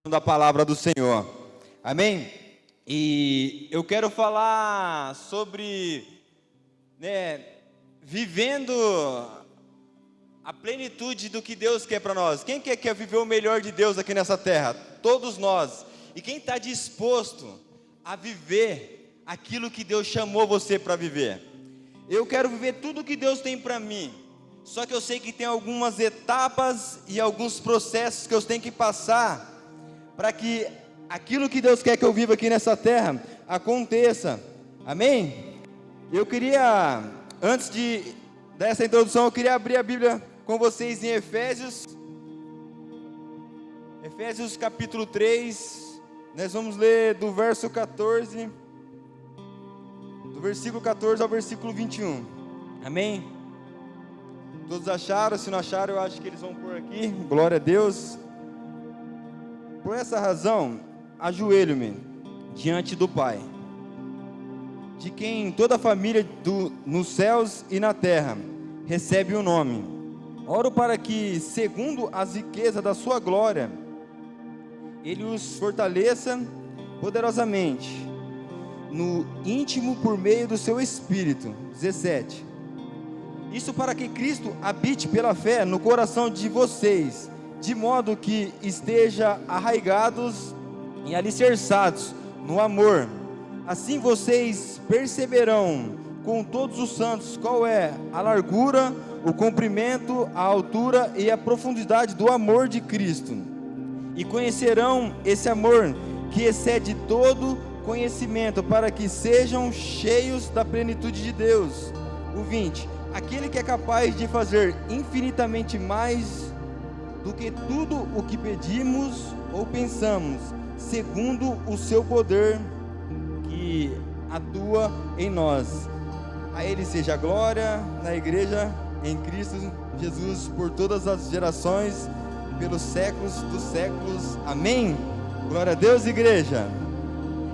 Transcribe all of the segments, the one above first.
Da palavra do Senhor, amém? E eu quero falar sobre, vivendo a plenitude do que Deus quer para nós. Quem quer viver o melhor de Deus aqui nessa terra? Todos nós. E quem está disposto a viver aquilo que Deus chamou você para viver? Eu quero viver tudo que Deus tem para mim, só que eu sei que tem algumas etapas e alguns processos que eu tenho que passar para que aquilo que Deus quer que eu viva aqui nessa terra aconteça, amém? Eu queria, antes dessa introdução, eu queria abrir a Bíblia com vocês em Efésios capítulo 3, nós vamos ler do versículo 14 ao versículo 21, amém? Todos acharam? Se não acharam, eu acho que eles vão pôr aqui, glória a Deus. Por essa razão, ajoelho-me diante do Pai, de quem toda a família nos céus e na terra recebe o nome. Oro para que, segundo as riquezas da sua glória, Ele os fortaleça poderosamente no íntimo por meio do seu Espírito. 17. Isso para que Cristo habite pela fé no coração de vocês, de modo que esteja arraigados e alicerçados no amor. Assim vocês perceberão com todos os santos qual é a largura, o comprimento, a altura e a profundidade do amor de Cristo. E conhecerão esse amor que excede todo conhecimento, para que sejam cheios da plenitude de Deus. O 20. Aquele que é capaz de fazer infinitamente mais do que tudo o que pedimos ou pensamos, segundo o seu poder que atua em nós. A Ele seja a glória na igreja, em Cristo Jesus, por todas as gerações, pelos séculos dos séculos. Amém? Glória a Deus, igreja.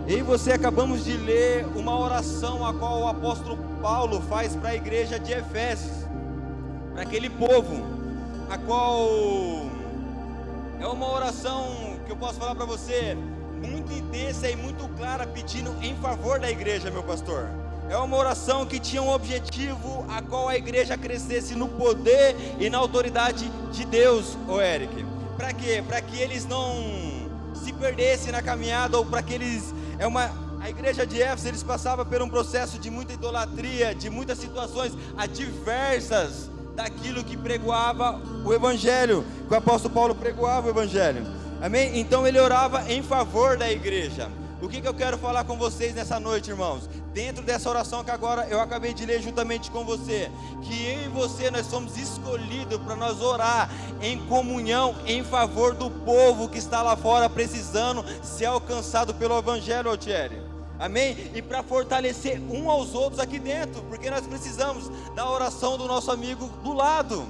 Eu e você acabamos de ler uma oração a qual o apóstolo Paulo faz para a igreja de Efésios, para aquele povo, a qual é uma oração que eu posso falar para você, muito intensa e muito clara, pedindo em favor da igreja, meu pastor. É uma oração que tinha um objetivo, a qual a igreja crescesse no poder e na autoridade de Deus, Eric. Para quê? Para que eles não se perdessem na caminhada, ou para que eles... A igreja de Éfeso, eles passavam por um processo de muita idolatria, de muitas situações adversas daquilo que pregoava o Evangelho, que o apóstolo Paulo pregoava o Evangelho, amém? Então ele orava em favor da igreja. O que eu quero falar com vocês nessa noite, irmãos? Dentro dessa oração que agora eu acabei de ler juntamente com você, que eu e você, nós somos escolhidos para nós orar em comunhão, em favor do povo que está lá fora precisando ser alcançado pelo Evangelho, Thierry. Amém? E para fortalecer um aos outros aqui dentro, porque nós precisamos da oração do nosso amigo do lado,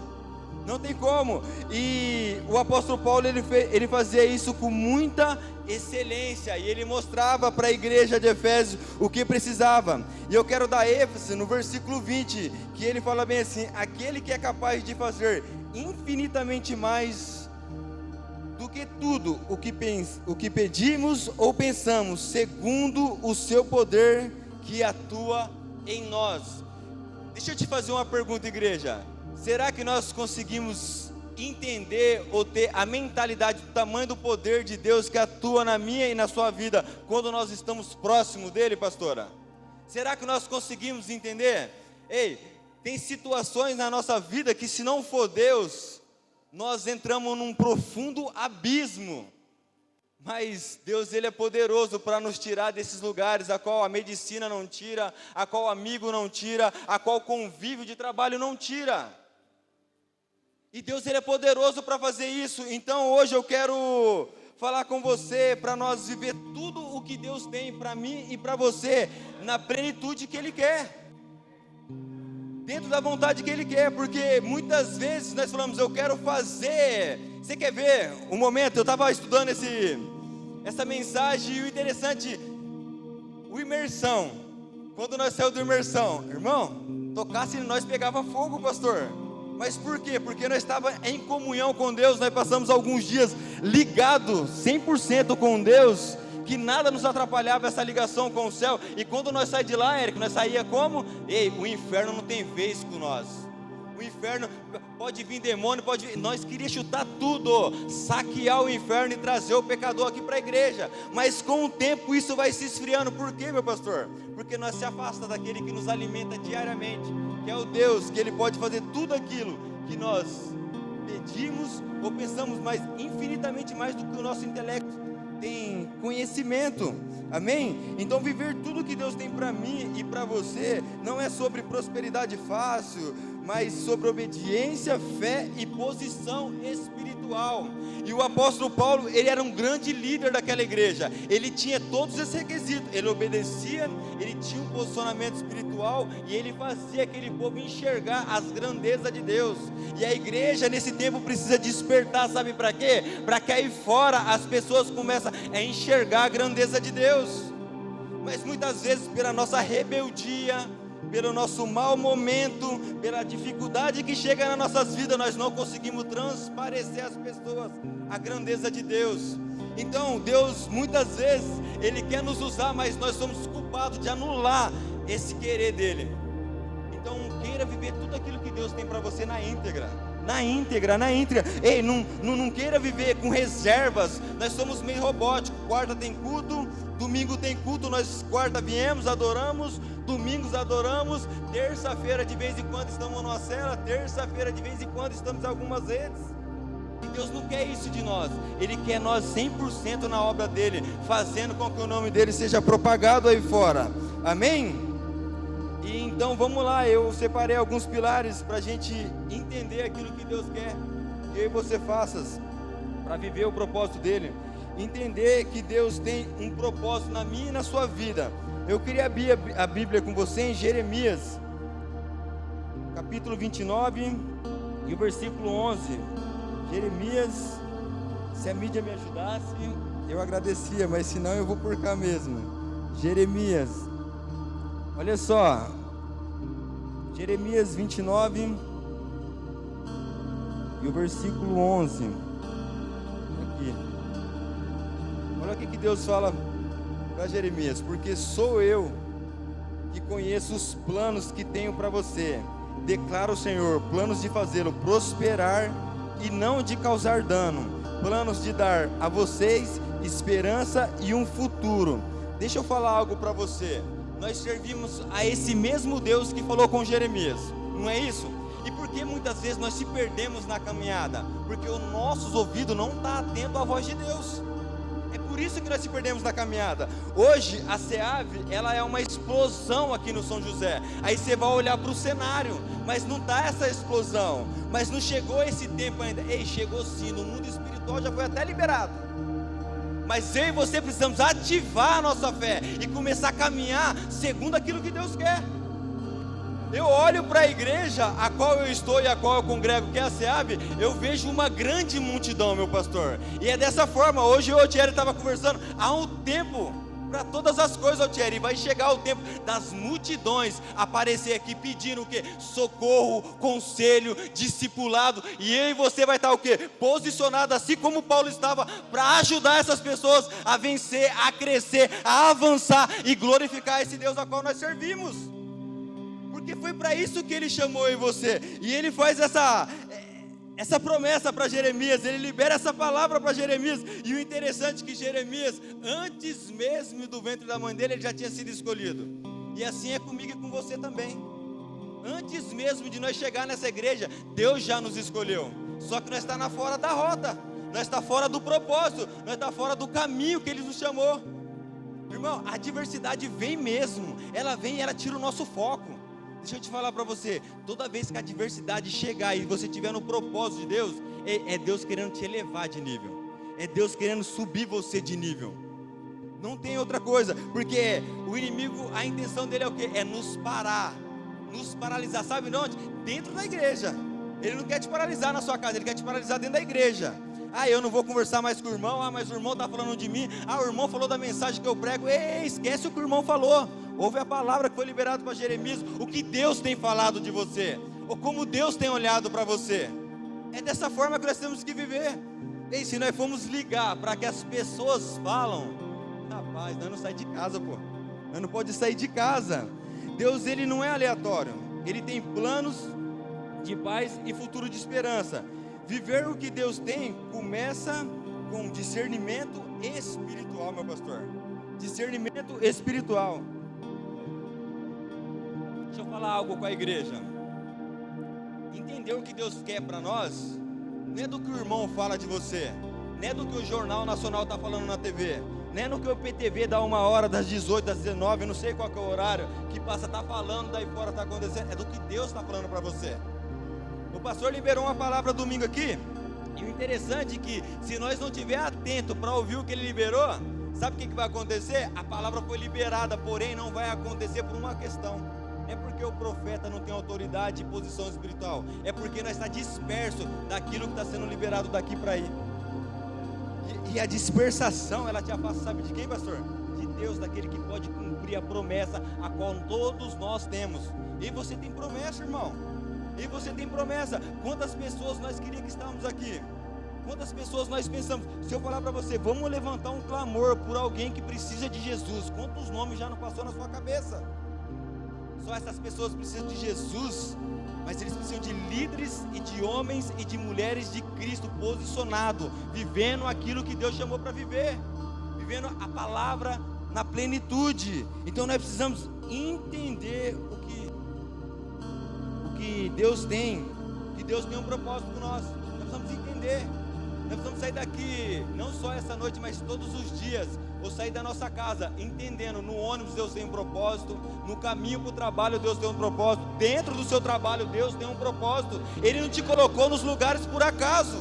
não tem como. E o apóstolo Paulo, ele fazia isso com muita excelência, e ele mostrava para a igreja de Efésios o que precisava. E eu quero dar ênfase no versículo 20, que ele fala bem assim: aquele que é capaz de fazer infinitamente mais do que tudo o que pedimos ou pensamos, segundo o seu poder que atua em nós. Deixa eu te fazer uma pergunta, igreja. Será que nós conseguimos entender ou ter a mentalidade do tamanho do poder de Deus que atua na minha e na sua vida quando nós estamos próximos dele, pastora? Será que nós conseguimos entender? Ei, tem situações na nossa vida que, se não for Deus, nós entramos num profundo abismo. Mas Deus, Ele é poderoso para nos tirar desses lugares a qual a medicina não tira, a qual o amigo não tira, a qual o convívio de trabalho não tira. E Deus, Ele é poderoso para fazer isso. Então hoje eu quero falar com você para nós viver tudo o que Deus tem para mim e para você, na plenitude que Ele quer, dentro da vontade que Ele quer. Porque muitas vezes nós falamos: eu quero fazer. Você quer ver um momento? Eu estava estudando essa mensagem, e o interessante, o imersão, quando nós saímos do imersão, irmão, tocasse em nós pegava fogo, pastor. Mas por quê? Porque nós estávamos em comunhão com Deus, nós passamos alguns dias ligados 100% com Deus, que nada nos atrapalhava essa ligação com o céu. E quando nós saímos de lá, Érico, nós saía como? Ei, o inferno não tem vez com nós. O inferno, pode vir demônio, pode vir, nós queríamos chutar tudo, saquear o inferno e trazer o pecador aqui para a igreja. Mas com o tempo isso vai se esfriando. Por quê, meu pastor? Porque nós se afastamos daquele que nos alimenta diariamente, que é o Deus, que Ele pode fazer tudo aquilo que nós pedimos ou pensamos, mas infinitamente mais do que o nosso intelecto tem conhecimento. Amém? Então viver tudo que Deus tem para mim e para você não é sobre prosperidade fácil, mas sobre obediência, fé e posição espiritual. E o apóstolo Paulo, ele era um grande líder daquela igreja. Ele tinha todos esses requisitos. Ele obedecia, ele tinha um posicionamento espiritual e ele fazia aquele povo enxergar as grandezas de Deus. E a igreja nesse tempo precisa despertar, sabe para quê? Para que aí fora as pessoas começam a enxergar a grandeza de Deus. Mas muitas vezes pela nossa rebeldia, pelo nosso mau momento, pela dificuldade que chega nas nossas vidas, nós não conseguimos transparecer às pessoas a grandeza de Deus. Então Deus muitas vezes Ele quer nos usar, mas nós somos culpados de anular esse querer dEle. Então queira viver tudo aquilo que Deus tem para você na íntegra. Na íntegra. Ei, não queira viver com reservas. Nós somos meio robóticos. Quarta tem culto, domingo tem culto. Nós quarta viemos, adoramos, domingos adoramos, terça-feira de vez em quando estamos numa cela, terça-feira de vez em quando estamos em algumas redes. E Deus não quer isso de nós. Ele quer nós 100% na obra dEle, fazendo com que o nome dEle seja propagado aí fora. Amém? E então vamos lá, eu separei alguns pilares para a gente entender aquilo que Deus quer que eu e você faças para viver o propósito dEle. Entender que Deus tem um propósito na minha e na sua vida. Eu queria abrir a Bíblia com você em Jeremias, capítulo 29 e o versículo 11. Jeremias, se a mídia me ajudasse, eu agradecia, mas se não eu vou por cá mesmo. Jeremias, olha só, Jeremias 29 e o versículo 11. Aqui. Olha o que Deus fala para Jeremias: porque sou eu que conheço os planos que tenho para você, declara o Senhor, planos de fazê-lo prosperar e não de causar dano, planos de dar a vocês esperança e um futuro. Deixa eu falar algo para você. Nós servimos a esse mesmo Deus que falou com Jeremias, não é isso? E por que muitas vezes nós se perdemos na caminhada? Porque os nossos ouvidos não estão atentos à voz de Deus. É por isso que nós se perdemos na caminhada. Hoje a SEAV, ela é uma explosão aqui no São José. Aí você vai olhar para o cenário, mas não está essa explosão. Mas não chegou esse tempo ainda. Ei, chegou sim, no mundo espiritual já foi até liberado. Mas eu e você precisamos ativar a nossa fé e começar a caminhar segundo aquilo que Deus quer. Eu olho para a igreja a qual eu estou e a qual eu congrego, que é a SEAB, eu vejo uma grande multidão, meu pastor. E é dessa forma. Hoje o Thierry estava conversando, há um tempo para todas as coisas, Thierry, e vai chegar o tempo das multidões aparecer aqui pedindo o quê? Socorro, conselho, discipulado, e eu e você vai estar o quê? Posicionado, assim como Paulo estava, para ajudar essas pessoas a vencer, a crescer, a avançar e glorificar esse Deus a qual nós servimos. Porque foi para isso que Ele chamou eu e você. E Ele faz essa promessa para Jeremias. Ele libera essa palavra para Jeremias. E o interessante é que Jeremias, antes mesmo do ventre da mãe dele, ele já tinha sido escolhido. E assim é comigo e com você também. Antes mesmo de nós chegar nessa igreja, Deus já nos escolheu. Só que nós estamos fora da rota. Nós estamos fora do propósito. Nós estamos fora do caminho que Ele nos chamou. Irmão, a adversidade vem mesmo. Ela vem e ela tira o nosso foco. Deixa eu te falar para você, toda vez que a adversidade chegar e você estiver no propósito de Deus, é Deus querendo te elevar de nível, é Deus querendo subir você de nível, não tem outra coisa, porque o inimigo, a intenção dele é o quê? É nos parar, nos paralisar, sabe onde? Dentro da igreja. Ele não quer te paralisar na sua casa, ele quer te paralisar dentro da igreja. Ah, eu não vou conversar mais com o irmão, mas o irmão está falando de mim, o irmão falou da mensagem que eu prego, esquece o que o irmão falou. Ouve a palavra que foi liberada para Jeremias, o que Deus tem falado de você. Ou como Deus tem olhado para você? É dessa forma que nós temos que viver. E se nós formos ligar para que as pessoas falam, rapaz, nós não saímos de casa, pô. Nós não pode sair de casa. Deus, ele não é aleatório. Ele tem planos de paz e futuro de esperança. Viver o que Deus tem começa com discernimento espiritual, meu pastor. Discernimento espiritual. Deixa eu falar algo com a igreja. Entender o que Deus quer para nós não é do que o irmão fala de você, não é do que o Jornal Nacional está falando na TV, não é no que o PTV dá 1h, das 18 às 19, eu não sei qual que é o horário, que passa, está falando, daí fora está acontecendo, é do que Deus está falando para você. O pastor liberou uma palavra domingo aqui, e o interessante é que, se nós não estiver atento para ouvir o que ele liberou, sabe o que vai acontecer? A palavra foi liberada, porém não vai acontecer por uma questão. É porque o profeta não tem autoridade e posição espiritual. É porque nós está disperso daquilo que está sendo liberado daqui para aí. E a dispersação, ela te afasta, sabe de quem, pastor? De Deus, daquele que pode cumprir a promessa a qual todos nós temos. E você tem promessa, irmão. E você tem promessa. Quantas pessoas nós queríamos que estávamos aqui? Quantas pessoas nós pensamos? Se eu falar para você, vamos levantar um clamor por alguém que precisa de Jesus, quantos nomes já não passou na sua cabeça? Só essas pessoas precisam de Jesus, mas eles precisam de líderes e de homens e de mulheres de Cristo posicionado, vivendo aquilo que Deus chamou para viver, vivendo a palavra na plenitude. Então nós precisamos entender o que Deus tem, que Deus tem um propósito com nós. Nós precisamos entender. Nós precisamos sair daqui, não só essa noite, mas todos os dias, ou sair da nossa casa, entendendo, no ônibus Deus tem um propósito, no caminho para o trabalho Deus tem um propósito, dentro do seu trabalho Deus tem um propósito. Ele não te colocou nos lugares por acaso,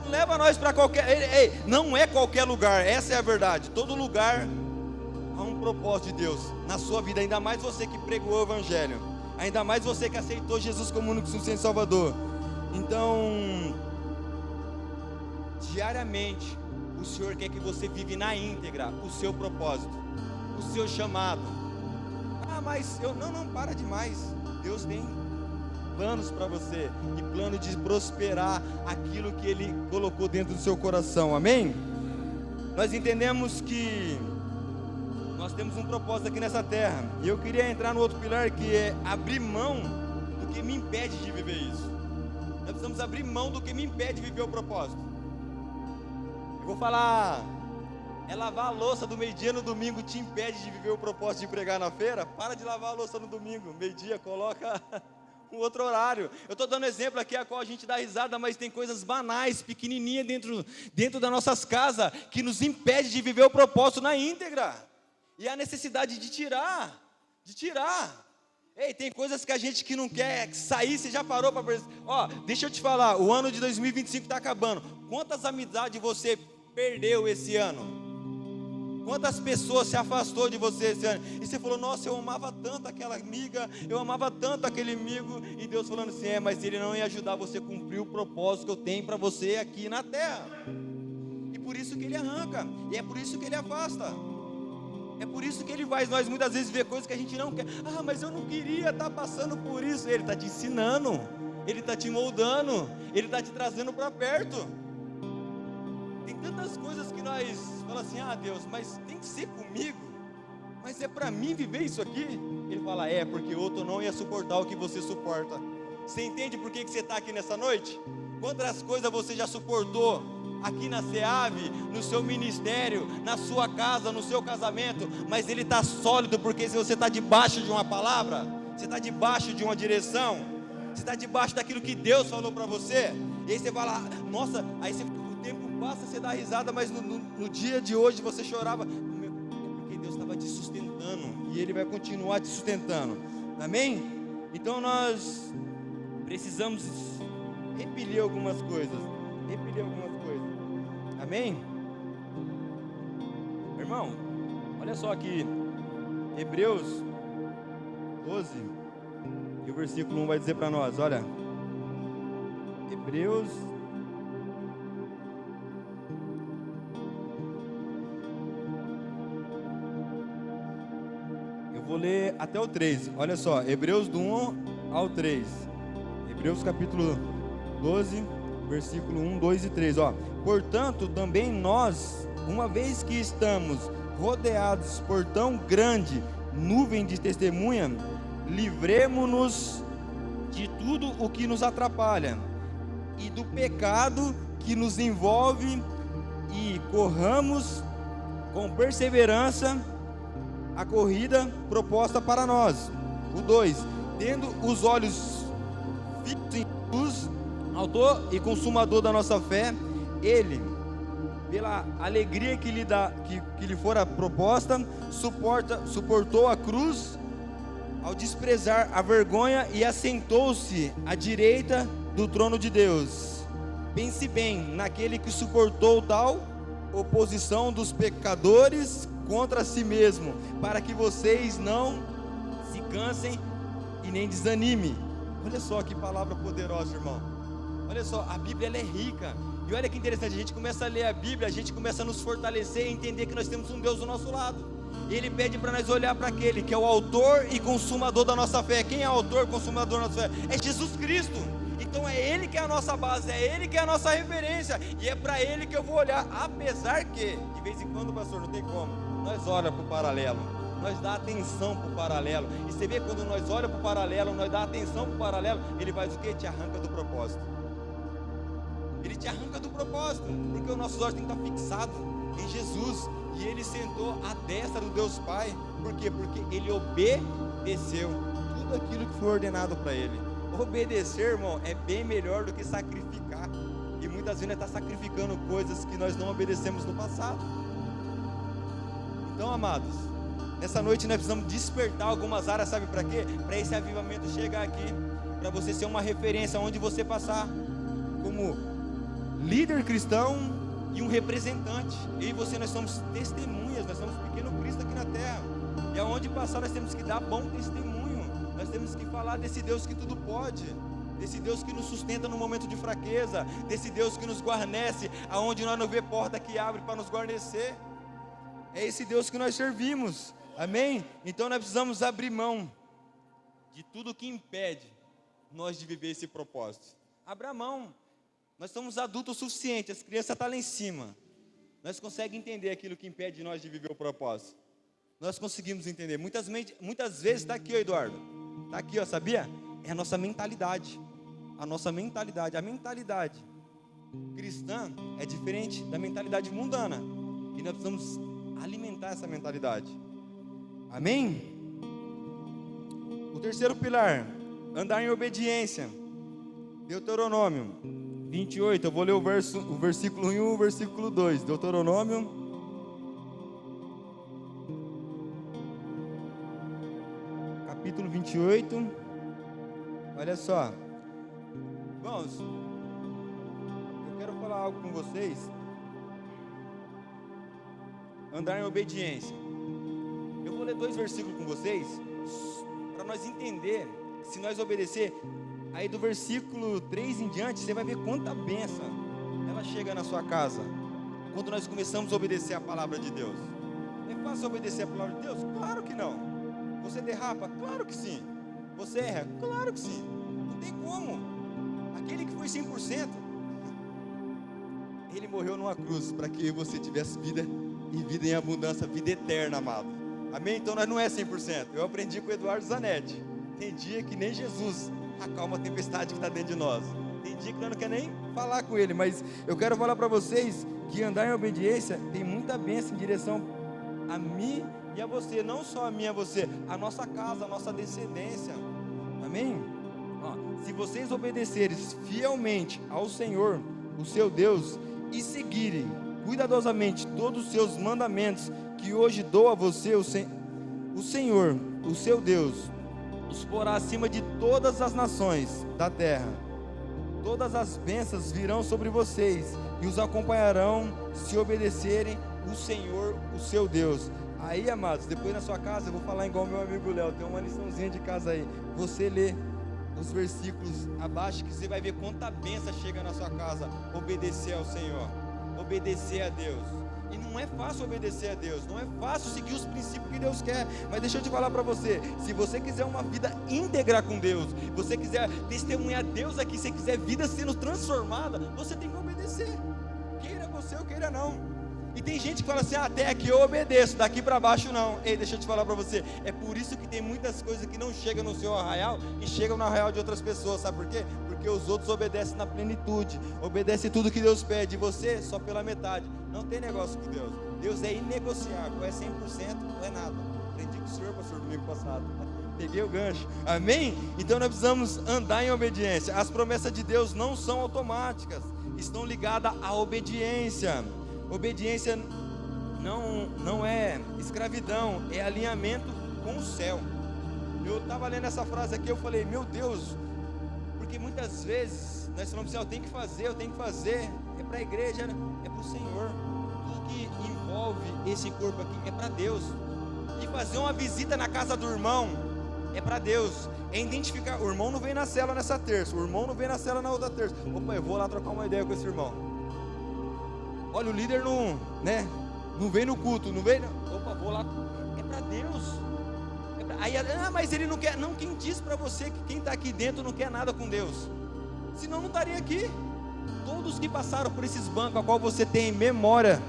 não leva nós para qualquer, não é qualquer lugar, essa é a verdade. Todo lugar há um propósito de Deus na sua vida, ainda mais você que pregou o Evangelho, ainda mais você que aceitou Jesus como único e Salvador. Então, diariamente, o Senhor quer que você vive na íntegra o seu propósito, o seu chamado. Mas eu não para demais. Deus tem planos para você, e plano de prosperar aquilo que Ele colocou dentro do seu coração, amém? Nós entendemos que nós temos um propósito aqui nessa terra, e eu queria entrar no outro pilar, que é abrir mão do que me impede de viver isso. Nós precisamos abrir mão do que me impede de viver o propósito. Vou falar, é lavar a louça do meio-dia no domingo te impede de viver o propósito de pregar na feira? Para de lavar a louça no domingo, meio-dia, coloca um outro horário. Eu estou dando exemplo aqui a qual a gente dá risada, mas tem coisas banais, pequenininhas dentro das nossas casas, que nos impede de viver o propósito na íntegra. E a necessidade de tirar. Ei, tem coisas que a gente que não quer sair, você já parou para pensar? Deixa eu te falar, o ano de 2025 está acabando. Quantas amizades você perdeu esse ano? Quantas pessoas se afastou de você esse ano? E você falou, nossa, eu amava tanto aquela amiga, eu amava tanto aquele amigo. E Deus falando assim, mas ele não ia ajudar você a cumprir o propósito que eu tenho para você aqui na terra. E por isso que ele arranca, e é por isso que ele afasta. É por isso que Ele faz nós muitas vezes ver coisas que a gente não quer. Mas eu não queria estar passando por isso. Ele está te ensinando, Ele está te moldando, Ele está te trazendo para perto. Tem tantas coisas que nós falamos assim, Deus, mas tem que ser comigo, mas é para mim viver isso aqui. Ele fala, porque outro não ia suportar o que você suporta. Você entende por que você está aqui nessa noite? Quantas coisas você já suportou aqui na SEAV, no seu ministério, na sua casa, no seu casamento, mas ele está sólido, porque se você está debaixo de uma palavra, você está debaixo de uma direção, você está debaixo daquilo que Deus falou para você, e aí você vai lá, nossa, aí o tempo passa, você dá risada, mas no dia de hoje você chorava, porque Deus estava te sustentando, e Ele vai continuar te sustentando, amém? Então nós precisamos repelir algumas coisas, amém? Irmão, olha só aqui, Hebreus 12, e o versículo 1 vai dizer para nós, olha, Hebreus, eu vou ler até o 3, olha só, Hebreus do 1 ao 3. Hebreus capítulo 12, versículo 1, 2 e 3. Portanto, também nós, uma vez que estamos rodeados por tão grande nuvem de testemunha, livremo-nos de tudo o que nos atrapalha e do pecado que nos envolve, e corramos com perseverança a corrida proposta para nós. O 2, tendo os olhos fixos em Jesus, autor e consumador da nossa fé, ele, pela alegria que lhe fora proposta, suportou a cruz, ao desprezar a vergonha, e assentou-se à direita do trono de Deus. Pense bem naquele que suportou tal oposição dos pecadores contra si mesmo, para que vocês não se cansem e nem desanimem. Olha só que palavra poderosa, irmão. Olha só, a Bíblia ela é rica. E olha que interessante, a gente começa a ler a Bíblia, a gente começa a nos fortalecer e entender que nós temos um Deus do nosso lado. E Ele pede para nós olhar para aquele que é o autor e consumador da nossa fé. Quem é o autor e consumador da nossa fé? É Jesus Cristo. Então é Ele que é a nossa base, é Ele que é a nossa referência, e é para Ele que eu vou olhar. Apesar que, de vez em quando, pastor, não tem como, nós olhamos para o paralelo, nós dá atenção para o paralelo. E você vê, quando nós olhamos para o paralelo, nós dá atenção para o paralelo, ele faz o quê? Te arranca do propósito. Ele te arranca do propósito, porque os nossos olhos têm que estar fixados em Jesus. E Ele sentou à destra do Deus Pai. Por quê? Porque Ele obedeceu tudo aquilo que foi ordenado para Ele. Obedecer, irmão, é bem melhor do que sacrificar. E muitas vezes nós estamos sacrificando coisas que nós não obedecemos no passado. Então, amados, nessa noite nós precisamos despertar algumas áreas, sabe para quê? Para esse avivamento chegar aqui, para você ser uma referência onde você passar, como líder cristão e um representante. Eu e você, nós somos testemunhas, nós somos pequeno Cristo aqui na terra, e aonde passar nós temos que dar bom testemunho. Nós temos que falar desse Deus que tudo pode, desse Deus que nos sustenta no momento de fraqueza, desse Deus que nos guarnece aonde nós não vê porta que abre para nos guarnecer. É esse Deus que nós servimos, amém? Então nós precisamos abrir mão de tudo que impede nós de viver esse propósito. Abra mão. Nós somos adultos o suficiente, as crianças estão lá em cima. Nós conseguimos entender aquilo que impede nós de viver o propósito. Nós conseguimos entender. Muitas vezes está aqui, ó, Eduardo. Está aqui, ó, sabia? É a nossa mentalidade. A nossa mentalidade. A mentalidade cristã é diferente da mentalidade mundana. E nós precisamos alimentar essa mentalidade. Amém? O terceiro pilar, andar em obediência. Deuteronômio 28, eu vou ler o versículo 1 e o versículo 2. Deuteronômio capítulo 28. Olha só, irmãos, eu quero falar algo com vocês. Andar em obediência. Eu vou ler 2 versículos com vocês, para nós entender que se nós obedecer, aí do versículo 3 em diante, você vai ver quanta bênção ela chega na sua casa, quando nós começamos a obedecer a palavra de Deus. É fácil obedecer a palavra de Deus? Claro que não. Você derrapa? Claro que sim. Você erra? Claro que sim. Não tem como. Aquele que foi 100%, Ele morreu numa cruz, para que você tivesse vida, e vida em abundância, vida eterna, amado. Amém? Então nós não é 100%. Eu aprendi com o Eduardo Zanetti. Tem dia que nem Jesus acalma a tempestade que está dentro de nós. Tem dia que nós não queremos nem falar com Ele, mas eu quero falar para vocês que andar em obediência tem muita bênção em direção a mim e a você. Não só a mim e a você, a nossa casa, a nossa descendência. Amém? Se vocês obedecerem fielmente ao Senhor, o seu Deus, e seguirem cuidadosamente todos os seus mandamentos que hoje dou a você, o Senhor, o seu Deus, os porá acima de todas as nações da terra. Todas as bênçãos virão sobre vocês e os acompanharão se obedecerem o Senhor, o seu Deus. Aí, amados, depois na sua casa, eu vou falar igual meu amigo Léo, tem uma liçãozinha de casa aí. Você lê os versículos abaixo que você vai ver quanta bênção chega na sua casa. Obedecer ao Senhor, obedecer a Deus. E não é fácil obedecer a Deus, não é fácil seguir os princípios que Deus quer. Mas deixa eu te falar para você, se você quiser uma vida íntegra com Deus, você quiser testemunhar Deus aqui, se quiser vida sendo transformada, você tem que obedecer, queira você ou queira não. E tem gente que fala assim, até aqui eu obedeço, daqui para baixo não. Ei, deixa eu te falar para você, é por isso que tem muitas coisas que não chegam no seu arraial e chegam no arraial de outras pessoas, sabe por quê? Porque os outros obedecem na plenitude, obedecem tudo que Deus pede, e você só pela metade. Não tem negócio com Deus, Deus é inegociável, é 100% ou é nada. Aprendi com o senhor, pastor, domingo passado, peguei o gancho, amém? Então nós precisamos andar em obediência. As promessas de Deus não são automáticas, estão ligadas à obediência. Obediência não é escravidão, é alinhamento com o céu. Eu estava lendo essa frase aqui, eu falei, meu Deus, porque muitas vezes nós falamos assim, eu tenho que fazer, é para a igreja, é para o Senhor. Tudo que envolve esse corpo aqui é para Deus. E fazer uma visita na casa do irmão é para Deus. É identificar, o irmão não vem na célula nessa terça, o irmão não vem na célula na outra terça. Opa, eu vou lá trocar uma ideia com esse irmão. Olha, o líder não vem no culto, não vem. Opa, vou lá. É para Deus. Aí, mas ele não quer. Não, quem diz para você que quem está aqui dentro não quer nada com Deus? Senão não estaria aqui. Todos que passaram por esses bancos, a qual você tem memória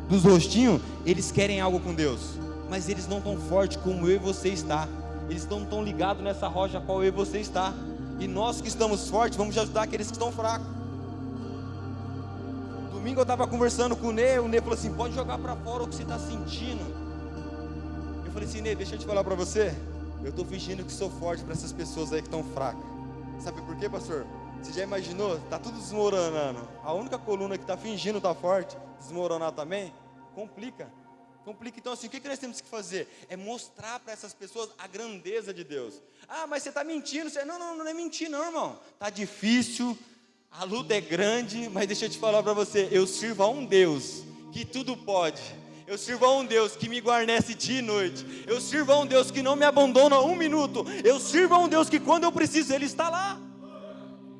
dos rostinhos, eles querem algo com Deus, mas eles não tão fortes como eu e você está. Eles não tão ligados nessa rocha a qual eu e você está. E nós que estamos fortes, vamos ajudar aqueles que estão fracos. Domingo eu estava conversando com o Ney falou assim, pode jogar para fora o que você está sentindo. Eu falei assim, Ney, deixa eu te falar para você, eu estou fingindo que sou forte para essas pessoas aí que estão fracas. Sabe por quê, pastor? Você já imaginou? Está tudo desmoronando. A única coluna que está fingindo estar forte, desmoronar também, complica. Então assim, o que nós temos que fazer? É mostrar para essas pessoas a grandeza de Deus. Ah, mas você está mentindo. Não é mentir não, irmão. Está difícil. A luta é grande, mas deixa eu te falar para você, eu sirvo a um Deus que tudo pode. Eu sirvo a um Deus que me guarnece dia e noite. Eu sirvo a um Deus que não me abandona um minuto. Eu sirvo a um Deus que quando eu preciso, Ele está lá.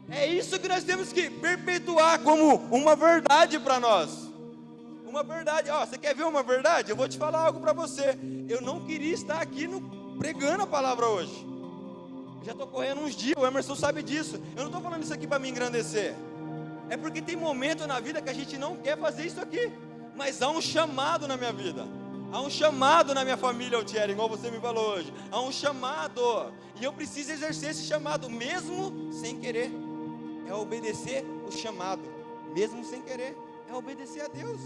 É isso que nós temos que perpetuar como uma verdade para nós. Uma verdade, você quer ver uma verdade? Eu vou te falar algo para você. Eu não queria estar aqui pregando a palavra hoje. Já estou correndo uns dias, o Emerson sabe disso. Eu não estou falando isso aqui para me engrandecer. É porque tem momento na vida que a gente não quer fazer isso aqui. Mas há um chamado na minha vida. Há um chamado na minha família, Altieri, igual você me falou hoje. Há um chamado. E eu preciso exercer esse chamado, mesmo sem querer. É obedecer o chamado, mesmo sem querer. É obedecer a Deus.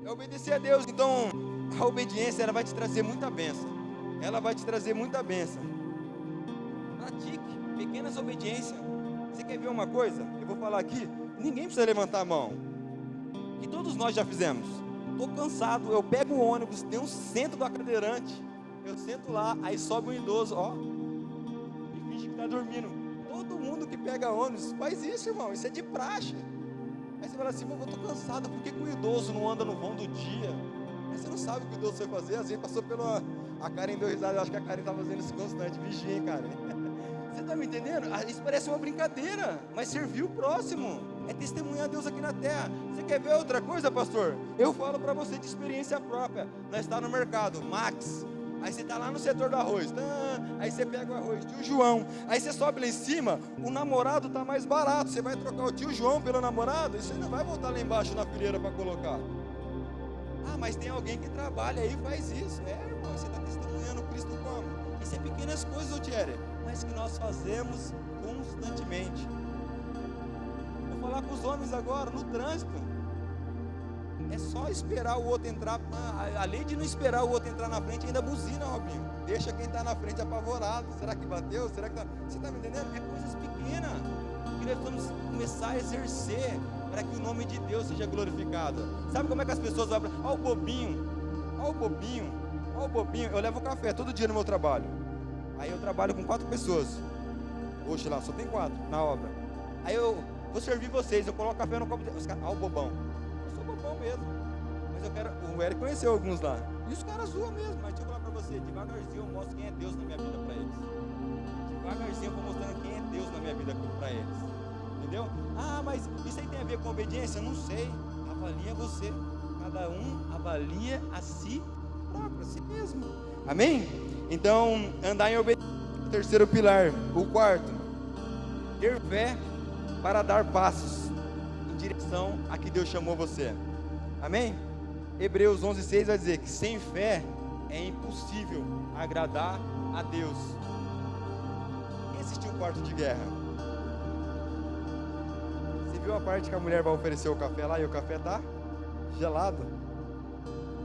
É obedecer a Deus. Então, a obediência, ela vai te trazer muita bênção. Ela vai te trazer muita bênção. Pratique pequenas obediências. Você quer ver uma coisa? Eu vou falar aqui, ninguém precisa levantar a mão, que todos nós já fizemos. Estou cansado, eu pego o ônibus, tem um centro do cadeirante, eu sento lá, aí sobe um idoso, e finge que está dormindo. Todo mundo que pega ônibus faz isso, irmão, isso é de praxe. Aí você fala assim, eu estou cansado, por que o idoso não anda no vão do dia? Aí você não sabe o que o idoso foi fazer, às vezes passou pela... A Karen deu risada, eu acho que a Karen está fazendo isso constante, vigia, hein, Karen? Você está me entendendo? Isso parece uma brincadeira, mas servir o próximo, é testemunhar Deus aqui na terra. Você quer ver outra coisa, pastor? Eu falo para você de experiência própria. Nós estamos no mercado, Max, aí você está lá no setor do arroz, aí você pega o arroz, tio João, aí você sobe lá em cima, o namorado está mais barato, você vai trocar o tio João pelo namorado, e você não vai voltar lá embaixo na fileira para colocar. Mas tem alguém que trabalha aí e faz isso. Irmão, você está testemunhando Cristo como? Isso é pequenas coisas, Thierry, mas que nós fazemos constantemente. Vou falar com os homens agora, no trânsito. É só esperar o outro entrar. Além de não esperar o outro entrar na frente, ainda buzina, Robinho. Deixa quem está na frente apavorado. Será que bateu? Será que tá... Você está me entendendo? É coisas pequenas que nós vamos começar a exercer para que o nome de Deus seja glorificado. Sabe como é que as pessoas vão... Olha o bobinho. Eu levo café todo dia no meu trabalho. Aí eu trabalho com 4 pessoas. Hoje lá, só tem 4 na obra. Aí eu vou servir vocês, eu coloco café no copo de... Olha o bobão. Eu sou bobão mesmo. Mas eu quero... O Eric conheceu alguns lá. E os caras zoam mesmo. Mas deixa eu falar para você, devagarzinho eu mostro quem é Deus na minha vida para eles. Devagarzinho eu vou mostrando quem é Deus na minha vida para eles. Entendeu? Mas isso aí tem a ver com obediência? Não sei. Avalia você. Cada um avalia a si próprio, a si mesmo. Amém? Então, andar em obediência, o terceiro pilar. O quarto, ter fé para dar passos em direção a que Deus chamou você. Amém? Hebreus 11:6 vai dizer que sem fé é impossível agradar a Deus. Quem assistiu o Quarto de Guerra? Você viu a parte que a mulher vai oferecer o café lá e o café tá gelado?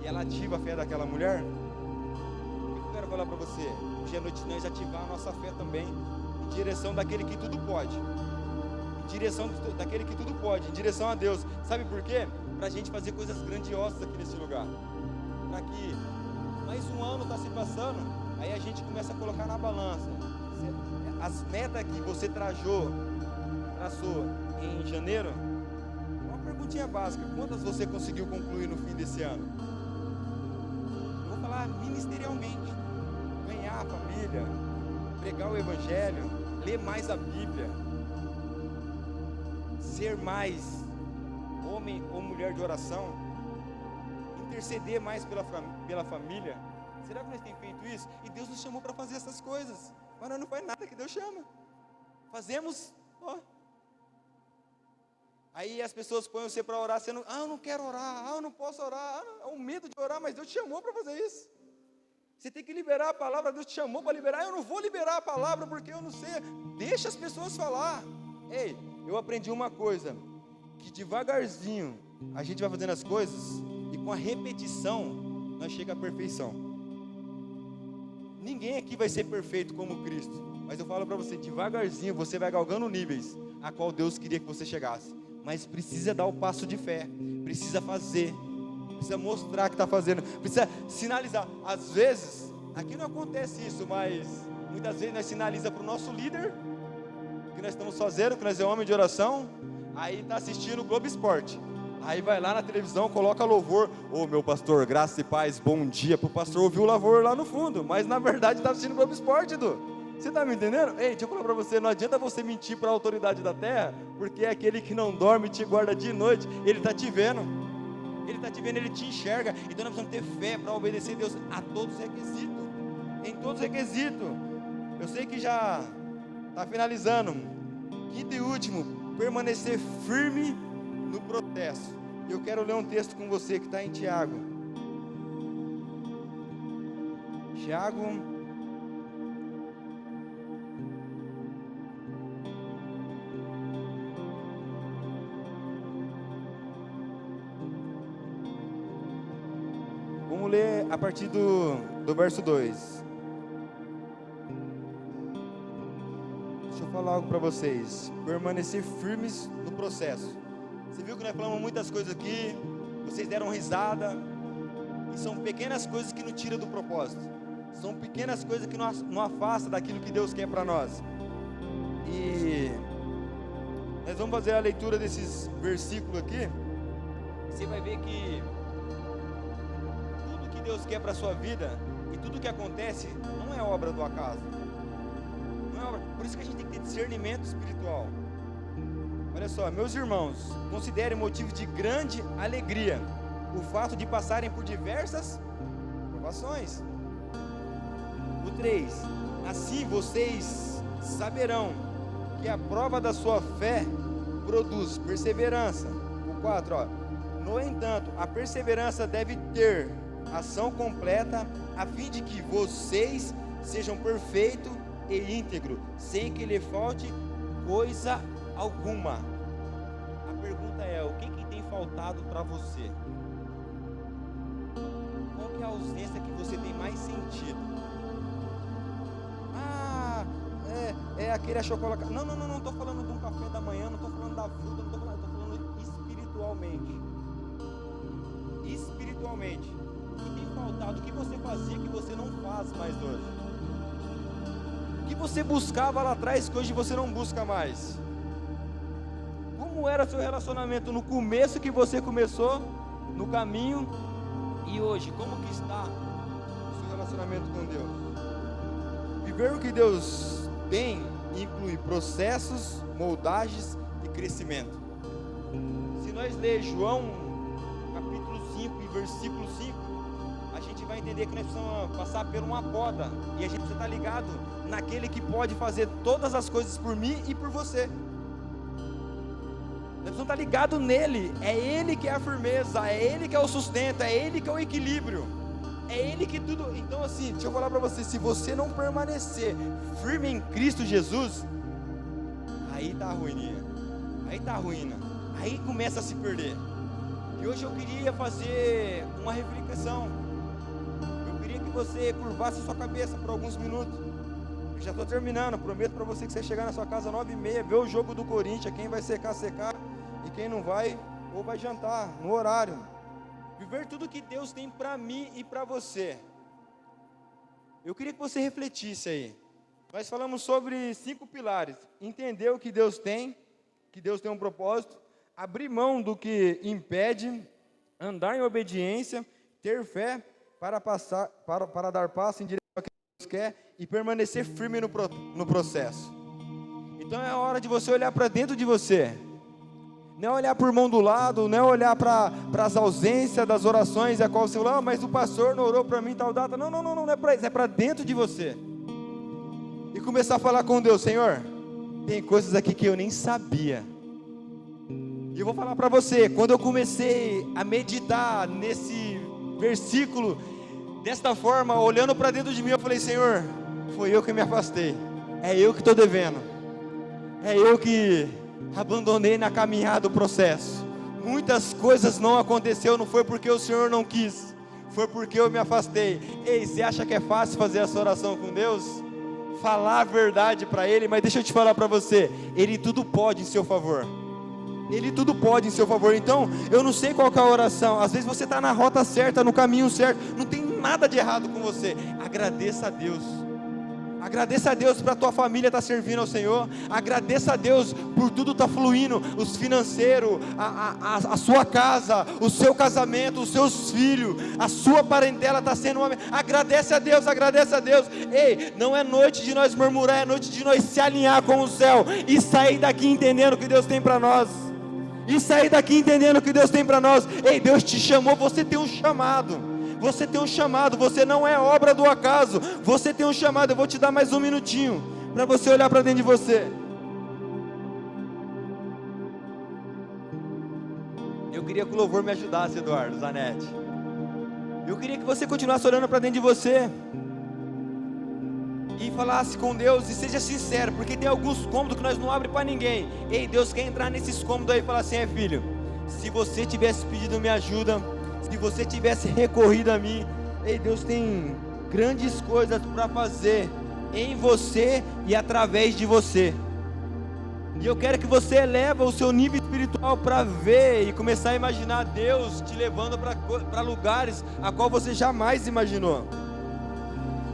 E ela ativa a fé daquela mulher? O que eu quero falar para você? Hoje à noite nós ativar a nossa fé também em direção daquele que tudo pode. Em direção daquele que tudo pode, em direção a Deus. Sabe por quê? Para a gente fazer coisas grandiosas aqui nesse lugar. Para que mais um ano está se passando, aí a gente começa a colocar na balança. As metas que você traçou em janeiro, uma perguntinha básica: quantas você conseguiu concluir no fim desse ano? Eu vou falar ministerialmente: ganhar a família, pregar o evangelho, ler mais a Bíblia, ser mais homem ou mulher de oração, interceder mais pela família. Será que nós temos feito isso? E Deus nos chamou para fazer essas coisas, mas nós não faz nada que Deus chama. Fazemos, ó. Aí as pessoas põem você para orar, você não, eu não quero orar, eu não posso orar, é um medo de orar, mas Deus te chamou para fazer isso. Você tem que liberar a palavra, Deus te chamou para liberar. Eu não vou liberar a palavra porque eu não sei. Deixa as pessoas falar. Ei, eu aprendi uma coisa, que devagarzinho a gente vai fazendo as coisas e com a repetição nós chegamos à perfeição. Ninguém aqui vai ser perfeito como Cristo, mas eu falo para você, devagarzinho você vai galgando níveis a qual Deus queria que você chegasse. Mas precisa dar o passo de fé, precisa fazer, precisa mostrar que está fazendo, precisa sinalizar. Às vezes, aqui não acontece isso, mas muitas vezes nós sinaliza para o nosso líder que nós estamos fazendo, que nós é homem de oração. Aí está assistindo o Globo Esporte, aí vai lá na televisão, coloca louvor, meu pastor, graça e paz, bom dia, para o pastor ouvir o louvor lá no fundo, mas na verdade está assistindo o Globo Esporte, Edu. Você está me entendendo? Ei, deixa eu falar para você, não adianta você mentir para a autoridade da terra, porque é aquele que não dorme e te guarda dia e noite, ele está te vendo, ele te enxerga. Então nós precisamos ter fé para obedecer a Deus a todos os requisitos, em todos os requisitos. Eu sei que já está finalizando, quinto e último, permanecer firme no processo. Eu quero ler um texto com você que está em Tiago. Vamos ler a partir do verso 2. Deixa eu falar algo para vocês. Permanecer firmes no processo. Você viu que nós falamos muitas coisas aqui, vocês deram risada, e são pequenas coisas que nos tiram do propósito, são pequenas coisas que não afastam daquilo que Deus quer para nós. E nós vamos fazer a leitura desses versículos aqui. Você vai ver que tudo que Deus quer para a sua vida e tudo que acontece não é obra do acaso, não é obra. Por isso que a gente tem que ter discernimento espiritual. Olha só, meus irmãos, considerem motivo de grande alegria o fato de passarem por diversas provações. O 3, assim vocês saberão que a prova da sua fé produz perseverança. O 4, no entanto, a perseverança deve ter ação completa, a fim de que vocês sejam perfeitos e íntegros, sem que lhe falte coisa alguma. A pergunta é: o que tem faltado para você? Qual que é a ausência que você tem mais sentido? É aquele achocolate. Não estou falando de um café da manhã, não estou falando da fruta, estou falando espiritualmente. Espiritualmente, o que tem faltado? O que você fazia que você não faz mais hoje? O que você buscava lá atrás que hoje você não busca mais? Como era seu relacionamento no começo que você começou, no caminho, e hoje, como que está o seu relacionamento com Deus? Viver o que Deus tem inclui processos, moldagens e crescimento. Se nós ler João capítulo 5 e versículo 5, a gente vai entender que nós precisamos passar por uma poda, e a gente precisa estar ligado naquele que pode fazer todas as coisas por mim e por você. Nós precisamos estar ligados nele. É ele que é a firmeza, é ele que é o sustento, é ele que é o equilíbrio, é ele que tudo. Então assim, deixa eu falar para você, se você não permanecer firme em Cristo Jesus, aí tá a ruína, aí tá a ruína, aí começa a se perder. E hoje eu queria fazer uma reflexão. Eu queria que você curvasse a sua cabeça por alguns minutos. Eu já estou terminando, prometo para você que você chegar na sua casa 9h30, ver o jogo do Corinthians, quem vai secar, e quem não vai, ou vai jantar no horário. Viver tudo que Deus tem para mim e para você. Eu queria que você refletisse aí. Nós falamos sobre 5 pilares. Entender o que Deus tem um propósito, abrir mão do que impede, andar em obediência, ter fé para dar passo em direção ao que Deus quer e permanecer firme no processo. Então é hora de você olhar para dentro de você. Não é olhar por mão do lado, não é olhar para as ausências das orações, a qual você fala, mas o pastor não orou para mim tal data. Não é para isso, é para dentro de você. E começar a falar com Deus, Senhor, tem coisas aqui que eu nem sabia. E eu vou falar para você, quando eu comecei a meditar nesse versículo, desta forma, olhando para dentro de mim, eu falei, Senhor, foi eu que me afastei, é eu que estou devendo, é eu que abandonei na caminhada o processo. Muitas coisas não aconteceu, não foi porque o Senhor não quis, foi porque eu me afastei. Ei, você acha que é fácil fazer essa oração com Deus? Falar a verdade para Ele, mas deixa eu te falar para você, Ele tudo pode em seu favor. Ele tudo pode em seu favor. Então, eu não sei qual que é a oração. Às vezes você está na rota certa, no caminho certo, não tem nada de errado com você. Agradeça a Deus. Agradeça a Deus para a tua família estar servindo ao Senhor. Agradeça a Deus por tudo estar fluindo, os financeiros, a sua casa, o seu casamento, os seus filhos, a sua parentela está sendo uma... Agradece a Deus, agradece a Deus. Ei, não é noite de nós murmurar, é noite de nós se alinhar com o céu e sair daqui entendendo o que Deus tem para nós. E sair daqui entendendo o que Deus tem para nós. Ei, Deus te chamou, você tem um chamado. Você tem um chamado, você não é obra do acaso. Você tem um chamado, eu vou te dar mais um minutinho para você olhar para dentro de você. Eu queria que o louvor me ajudasse, Eduardo Zanetti. Eu queria que você continuasse olhando para dentro de você e falasse com Deus e seja sincero, porque tem alguns cômodos que nós não abrimos para ninguém. Ei, Deus quer entrar nesses cômodos aí e falar assim, filho, se você tivesse pedido minha ajuda, se você tivesse recorrido a mim, ei, Deus tem grandes coisas para fazer em você e através de você. E eu quero que você eleve o seu nível espiritual para ver e começar a imaginar Deus te levando para lugares a qual você jamais imaginou.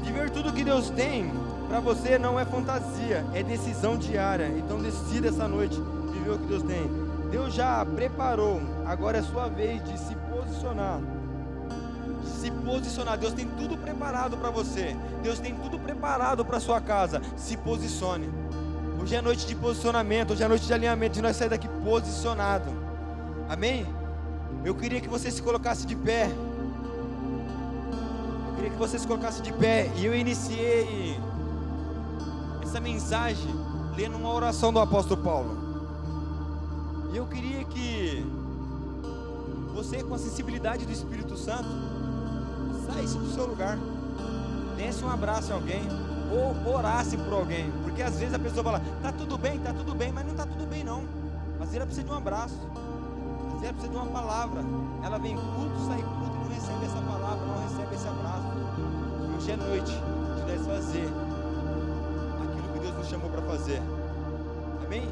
Viver tudo que Deus tem para você não é fantasia, é decisão diária. Então decida essa noite viver o que Deus tem. Deus já preparou, agora é sua vez de se posicionar. Se posicionar, Deus tem tudo preparado para você. Deus tem tudo preparado para sua casa. Se posicione. Hoje é noite de posicionamento, hoje é noite de alinhamento, de nós sair daqui posicionado. Amém? Eu queria que você se colocasse de pé. Eu queria que você se colocasse de pé. E eu iniciei essa mensagem lendo uma oração do apóstolo Paulo. E eu queria que você, com a sensibilidade do Espírito Santo, saísse do seu lugar, desse um abraço em alguém, ou orasse por alguém, porque às vezes a pessoa fala, tá tudo bem, mas não tá tudo bem não. Às vezes ela precisa de um abraço, às vezes ela precisa de uma palavra. Ela vem culto, sai culto e não recebe essa palavra, não recebe esse abraço. E hoje é noite de nós fazer aquilo que Deus nos chamou para fazer. Amém?